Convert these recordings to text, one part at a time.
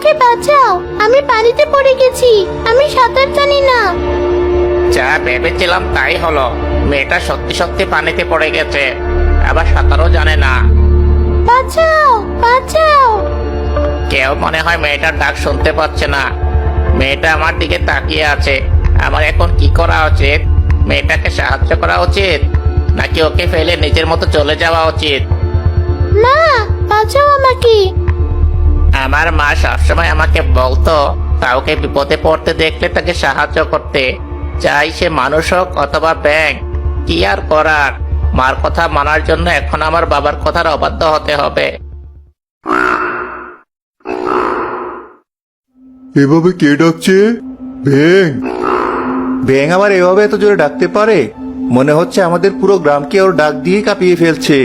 আমাকে বাঁচাও, আমি পানিতে পড়ে গেছি, আমি সাঁতার জানি না। যা ভেবেছিলাম তাই হলো, মেয়েটা সত্যি সত্যি পানিতে পড়ে গেছে, আবার সাঁতারও জানে না। বাঁচাও, বাঁচাও। কেউ মনে হয় মেয়েটার ডাক শুনতে পাচ্ছে না। মেয়েটা আমার দিকে তাকিয়ে আছে। আমার এখন কি করা উচিত? মেয়েটাকে সাহায্য করা উচিত, নাকি ওকে ফেলে নিজের মতো চলে যাওয়া উচিত? মা, বাঁচাও আমাকে। আমার মা সবসময় আমাকে বলতো কাউকে বিপদে পড়তে দেখলে তাকে সাহায্য করতে, চাই সে মানুষ হোক অথবা ব্যাঙ। কি আর করার, মার কথা মানার জন্য এখন আমার বাবার কথার অবাধ্য হতে হবে। এভাবে কে ডাকছে? ব্যাং। ব্যাং আবার এভাবে এত জোরে ডাকতে পারে? মনে হচ্ছে আমাদের পুরো গ্রামকে ওর ডাক দিয়ে কাঁপিয়ে ফেলছে।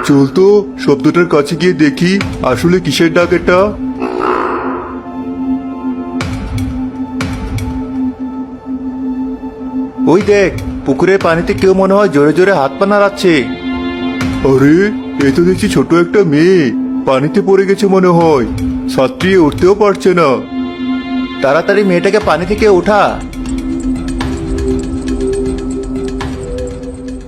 চল তো শব্দটার কাছে গিয়ে দেখি আসলে কিসের ডাক এটা। ওই দেখ, পুকুরের পানিতে কেউ মনে হয় জোরে জোরে হাত পা নাড়াচ্ছে। আরে, এ তো দেখছি ছোট একটা মেয়ে, পানিতে পড়ে গেছে মনে হয়, সাঁতরিয়ে উঠতেও পারছে না। তাড়াতাড়ি মেয়েটাকে পানি থেকে ওঠা।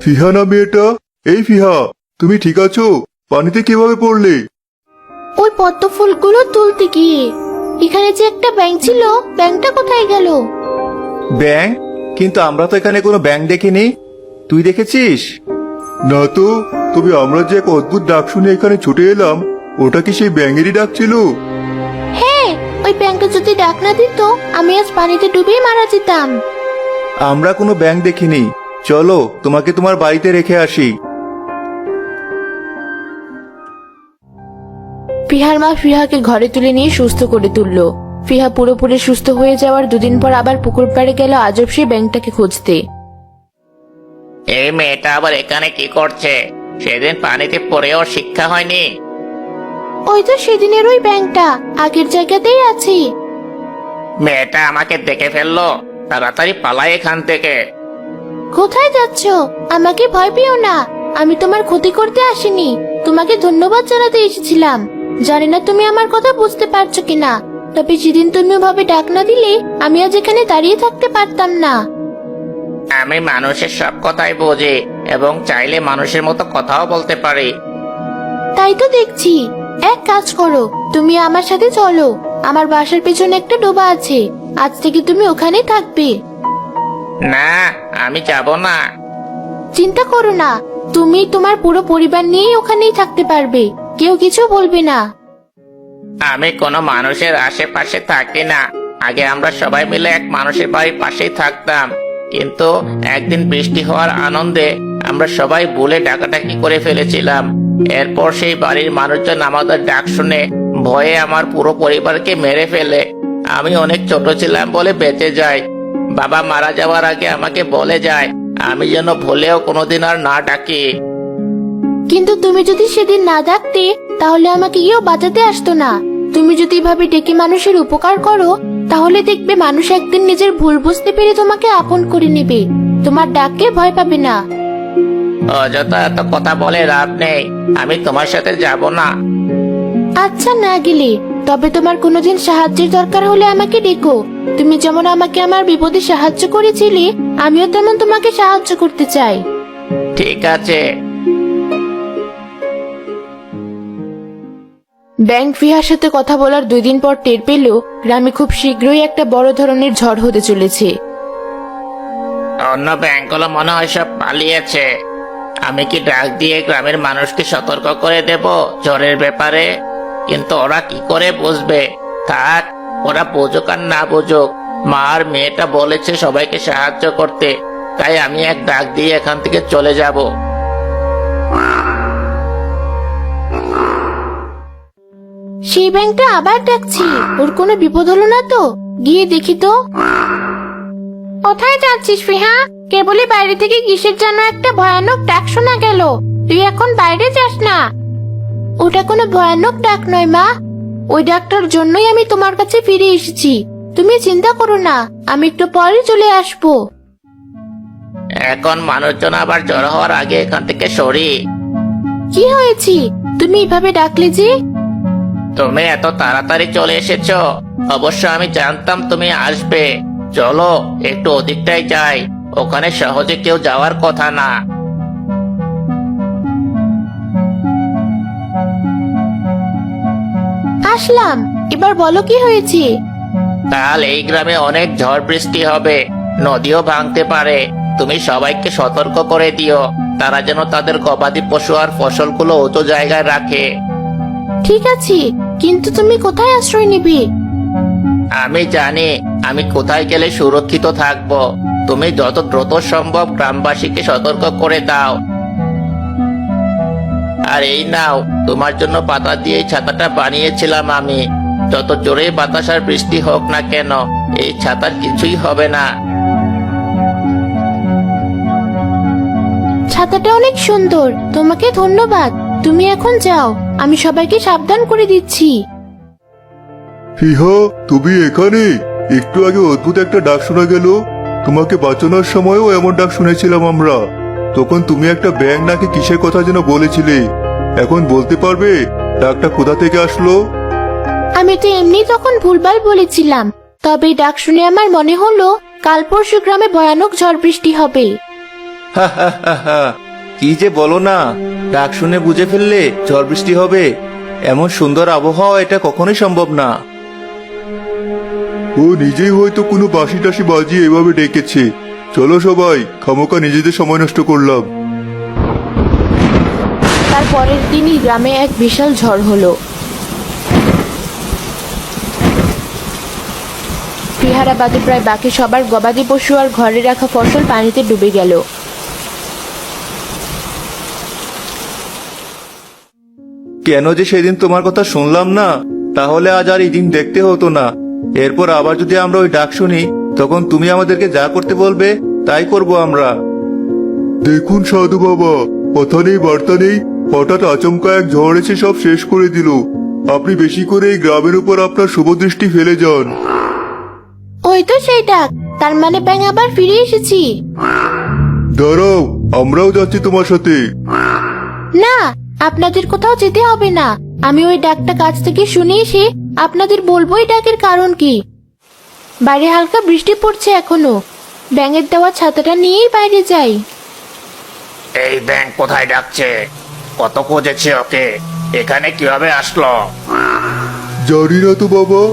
ফিহা না মেয়েটা? এই ফিহা, তুমি ঠিক আছো? পানিতে কিভাবে পড়লে? ওই পদ্ম ফুলগুলো তুলতে গিয়ে। এখানে যে একটা ব্যাঙ ছিল, ব্যাঙটা কোথায় গেল? ব্যাং? কিন্তু আমরা তো এখানে কোনো ব্যাং দেখিনি। তুই দেখেছিস? না তো, তবে আমরা যে এক অদ্ভুত ডাক শুনে এখানে ছুটে এলাম, ওটা কি সেই ব্যাঙেরই ডাক ছিল? হ্যাঁ, ওই ব্যাঙটা যদি ডাক না দিত, আমি আজ পানিতে ডুবেই মারা যেতাম। আমরা কোনো ব্যাং দেখিনি। চলো তোমাকে তোমার বাড়িতে রেখে আসি। ফিহার মা ফিহাকে ঘরে তুলে নিয়ে সুস্থ করে তুললো। ফিহা পুরোপুরি সুস্থ হয়ে যাওয়ার দুদিন পর আবার পুকুর পাড়ে গেল আজব সেই ব্যাঙটাকে খুঁজতে। এই মেয়েটা আবার এখানে কি করছে? সেদিন পানিতে পড়েও শিক্ষা হয়নি? ওই তো সেদিনের ওই ব্যাঙটা, আগের জায়গাতেই আছে। মেয়েটা আমাকে দেখে ফেললো, তাড়াতাড়ি পালাই এখান থেকে। কোথায় যাচ্ছ? আমাকে ভয় পেও না, আমি তোমার ক্ষতি করতে আসিনি, তোমাকে ধন্যবাদ জানাতে এসেছিলাম। জানি না তুমি আমার কথা বুঝতে পারছো কিনা, তবে সেদিন তুমি ওভাবে ডাক না দিলে আমি আজ এখানে দাঁড়িয়ে থাকতে পারতাম না। আমি মানুষের সব কথাই বুঝি এবং চাইলে মানুষের মতো কথাও বলতে পারি। তাই তো দেখছি। এক কাজ করো, তুমি আমার সাথে চলো। আমার বাসার পেছনে একটা ডোবা আছে, আজ থেকে তুমি ওখানেই থাকবে। না, আমি যাব না। চিন্তা করো না, তুমি তোমার পুরো পরিবার নিয়েই ওখানেই থাকতে পারবে, কেউ কিছু বলবে না। আমি কোনো মানুষের আশেপাশে থাকি না। আগে আমরা সবাই মিলে এক মানুষের বাড়ির পাশেই থাকতাম, কিন্তু একদিন বৃষ্টি হওয়ার আনন্দে আমরা সবাই ভুলে ডাকাডাকি করে ফেলেছিলাম। এরপর সেই বাড়ির মানুষজন আমাদের ডাক শুনে ভয়ে আমার পুরো পরিবারকে মেরে ফেলে। আমি অনেক ছোট ছিলাম বলে বেঁচে যাই। বাবা মারা যাওয়ার আগে আমাকে বলে যায় আমি যেন ভুলেও কোনোদিন আর না ডাকি। কিন্তু তুমি যদি সেদিন না ডাকতে, তাহলে আমাকে কেউ বাঁচাতে আসতো না। তুমি যদি এভাবে ডেকে মানুষের উপকার করো, তাহলে দেখবে মানুষ একদিন নিজের ভুল বুঝতে পেরে তোমাকে আপন করে নেবে, তোমার ডাককে ভয় পাবে না। অযথা এত কথা বলে লাভ নেই, আমি তোমার সাথে যাব না। আচ্ছা, না গেলে তবে তোমার কোনোদিন সাহায্যের দরকার হলে আমাকে ডেকো। তুমি যেমন আমাকে আমার বিপদে সাহায্য করেছিলে, আমিও তেমন তোমাকে সাহায্য করতে চাই। ঠিক আছে। ব্যাঙ ফিহার সাথে কথা বলার 2 দিন পর টের পেল গ্রামে খুব শীঘ্রই একটা বড় ধরনের ঝড় হতে চলেছে। অন্য ব্যাংকগুলো মনে হয় সব পালিয়েছে। আমি কি ডাক দিয়ে গ্রামের মানুষকে সতর্ক করে দেব ঝড়ের ব্যাপারে? কিন্তু ওরা কি করে বুঝবে? থাক, ওরা বুঝুক আর না বুঝুক, মা আর মেয়েটা বলেছে সবাইকে সাহায্য করতে, তাই আমি এক ডাক দিয়ে এখান থেকে চলে যাব। সেই ব্যাঙটা আবার ডাকছি, ওর কোনো বিপদ হলো না তো? গিয়ে দেখি তো। কোথায় যাচ্ছিস ফিহা? কেবলই বাইরে থেকে কিসের যেন একটা ভয়ানক ডাক শোনা গেল। তুই এখন বাইরে যাস না। ওটা কোনো ভয়ানক ডাক নয় মা, ওই ডাকটার জন্যই আমি তোমার কাছে ফিরে এসেছি। তুমি চিন্তা করো না, আমি একটু পরে চলে আসবো। এখন মানুষজন আবার জড়ো হওয়ার আগে এখান থেকে সরি। কি হয়েছে? তুমি এভাবে ডাকলে যে? তুমি এত তাড়াতাড়ি চলে এসেছো। অবশ্য আমি জানতাম তুমি আসবে। চলো একটু ওদিকটাই যাই, ওখানে সহজে কেউ যাওয়ার কথা না। আসলাম, এবার বলো কি হয়েছে? কাল এই গ্রামে অনেক ঝড় বৃষ্টি হবে, নদীও ভাঙতে পারে। তুমি সবাইকে সতর্ক করে দিও, তারা যেন তাদের গবাদি পশু আর ফসলগুলো উঁচু জায়গায় রাখে। ঠিক আছে, কিন্তু তুমি কোথায় আশ্রয় নিবে? আমি জানি আমি কোথায় গেলে সুরক্ষিত থাকব। তুমি যত দ্রুত সম্ভব গ্রামবাসীকে সতর্ক করে দাও। আর এই নাও, তোমার জন্য পাতা দিয়ে এই ছাতাটা বানিয়েছিলাম আমি। যত জোরে বাতাস আর বৃষ্টি হোক না কেন, এই ছাতার কিছুই হবে না। ছাতাটা অনেক সুন্দর, তোমাকে ধন্যবাদ। তুমি এখন যাও, আমি সবাইকে সাবধান করে দিচ্ছি। ফিহা, তুমি এখানে? একটু আগে অদ্ভুত একটা ডাক শোনা গেল। তোমাকে বাঁচানোর সময়ও এমন ডাক শুনেছিলাম আমরা। তখন তুমি একটা ব্যাঙ নাকি কিসের কথা যেন বলেছিলে। এখন বলতে পারবে ডাকটা কোথা থেকে আসলো? আমি তো এমনি তখন ভুলভাল বলেছিলাম, তবে ডাক শুনে আমার মনে হলো কাল পরশু গ্রামে ভয়ানক ঝড় বৃষ্টি হবে। হা হা হা হা, কি যে বলো না, ডাক শুনে বুঝে ফেললে ঝড় বৃষ্টি হবে? এমন সুন্দর আবহাওয়া এটা কখনোই সম্ভব না। ও নিজেই হয়তো কোনো বাঁশি টাসি বাজিয়ে এভাবে ডেকেছে। চলো সবাই, খামোকা নিজেদের সময় নষ্ট করলাম। তার পরের দিনই গ্রামে এক বিশাল ঝড় হলো। বিহারাবাদে প্রায় বাকি সবার গবাদি পশু আর ঘরে রাখা ফসল পানিতে ডুবে গেল। কেন যে সেদিন তোমার কথা শুনলাম না, তাহলে আজ আর এই দিন দেখতে হতো না। এরপর আবার যদি আমরা ওই ডাক শুনি, তখন তুমি আমাদেরকে যা করতে বলবে তাই করব আমরা। দেখুন সাধু বাবা, কথা নেই বার্তা নেই, হঠাৎ আচমকা এক ঝড় এসে সব শেষ করে দিল। আপনি বেশি করে এই গ্রামের উপর আপনার শুভ দৃষ্টি ফেলে যান। ওই তো সেই ডাক, তার মানে ব্যাঙ আবার ফিরে এসেছি। দাঁড়াও, আমরাও যাচ্ছি তোমার সাথে। না, আপনাদের কোথাও যেতে হবে না। আমি ওই ডাকটা কাছ থেকে শুনে এসে আপনাদের বলবো এই ডাকের কারণ কি। বাইরে হালকা বৃষ্টি পড়ছে এখনো, ব্যাঙের দেওয়া ছাতাটা নিয়েই বাইরে যাই। এই ব্যাঙ কোথায় ডাকছে? কত খুঁজেছি ওকে, এখানে কিভাবে আসলো? জানি না তো বাবা।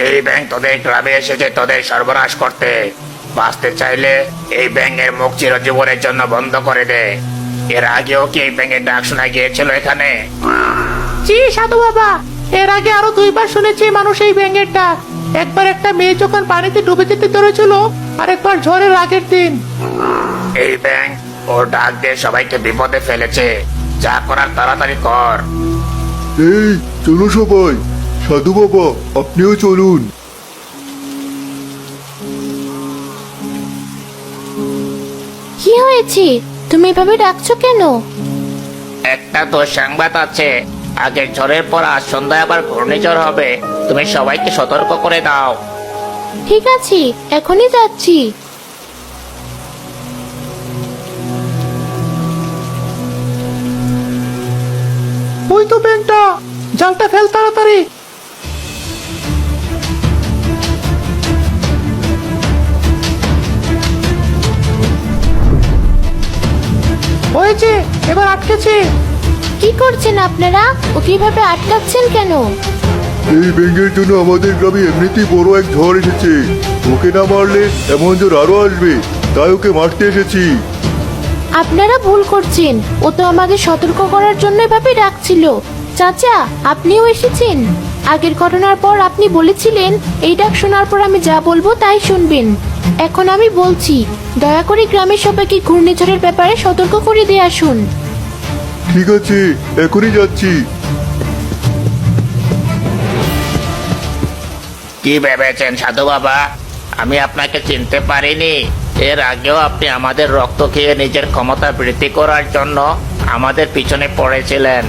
এই ব্যাঙ তোদের গ্রামে এসেছে তোদের সর্বনাশ করতে। বাঁচতে চাইলে এই ব্যাঙের মুখ চিরজীবনের জন্য বন্ধ করে দে। এর আগেও কি এই ব্যাঙের ডাক শোনা গিয়েছিল এখানে? জি সাধু বাবা, এর আগে আরো 2বার শুনেছি মানুষ এই ব্যাঙের ডাক। একবার একটা মেয়ে যখন পানিতে ডুবে যেতে ধরেছিল, আর একবার ঝড়ের আগের দিন। এই ব্যাঙ ওর ডাক দিয়ে সবাইকে বিপদে ফেলেছে। যা করার তাড়াতাড়ি কর। এই চলো সবাই, সাধু বাবা আপনিও চলুন। কি হয়েছে? তুমি এভাবে ডাকছো কেন? একটা তো সংবাদ আছে, আগের ঝড়ের পর আজ সন্ধ্যায় আবার ঘূর্ণিঝড় হবে। তুমি সবাইকে সতর্ক করে দাও। ঠিক আছে, এখনই যাচ্ছি। ওই তো ব্যাঙটা, জালটা ফেল তাড়াতাড়ি। হয়েছে, এবার আটকেছে। কি করছেন আপনারা? ও কিভাবে আটকাচ্ছেন কেন? এই ব্যাঙের জন্য আমাদের গ্রামে এমনিতেই বড় এক ঝড় এসেছে। ওকে না মারলে এমন ঝড় আরো আসবে, তাই ওকে মারতে এসেছি। আপনারা ভুল করছেন, ও তো আমাদের সতর্ক করার জন্য এভাবে ডাকছিল। চাচা, আপনিও এসেছেন। আগের ঘটনার পর আপনি বলেছিলেন এই ডাক শোনার পর আমি যা বলবো তাই শুনবেন। এখন আমি বলছি, দয়া করে গ্রামের সবাইকে ঘূর্ণিঝড়ের ব্যাপারে সতর্ক করে দিয়ে আসুন। ঠিক আছে, এখনই যাচ্ছি। কি ভেবেছেন সাধু বাবা? আমি আপনাকে চিনতে পারিনি। এর আগেও আপনি আমাদের রক্ত খেয়ে নিজের ক্ষমতা বৃদ্ধি করার জন্য আমাদের পিছনে পড়েছিলেন।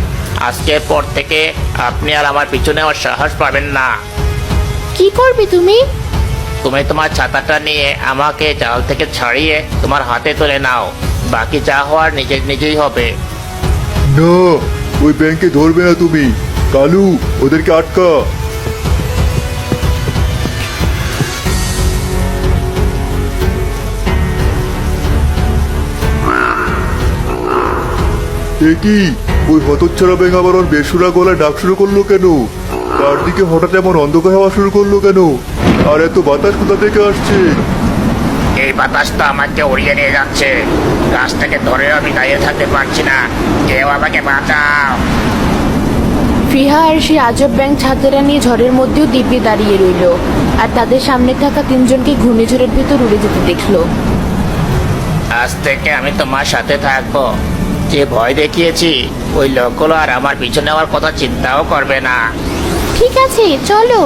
আজকের পর থেকে আপনি আর আমার পিছনে আর সাহস পাবেন না। কি করবি তুমি? তুমি তোমার ছাতাটা নিয়ে আমাকে জাল থেকে ছাড়িয়ে তোমার হাতে তুলে নাও। বাকি যা হওয়ার নিজেই হবে। না, ও ওই ব্যাংকে ধরবে না তুমি। কালু, ওদেরকে আটকা। এ কি, ওই হতচ্ছাড়া ব্যাঙ আবার ওর বেসুরা গলায় ডাক শুরু করলো কেন? তার দিকে হঠাৎ এমন অন্ধকার হওয়া শুরু করলো কেন? আর এত বাতাস কোথা থেকে আসছে? এই বাতাসটা আমাকে উড়িয়ে নিয়ে যাচ্ছে। গাছ থেকে ধরে আমি দাঁড়িয়ে থাকতে পারছি না, কেউ আমাকে বাঁচাও। ফিহা আর সেই আজব ব্যাঙ ছাতেরা নিয়ে ঝড়ের মধ্যেও দিব্যি দাঁড়িয়ে রইল, আর তাদের সামনে থাকা তিনজনকে ঘূর্ণিঝড়ের ভেতর উড়ে যেতে দেখলো। আজ থেকে আমি তোমার সাথে থাকবো। যে ভয় দেখিয়েছি, ওই লোকগুলো আর আমার পিছনে আমার কথা চিন্তাও করবে না। ঠিক আছে, চলো।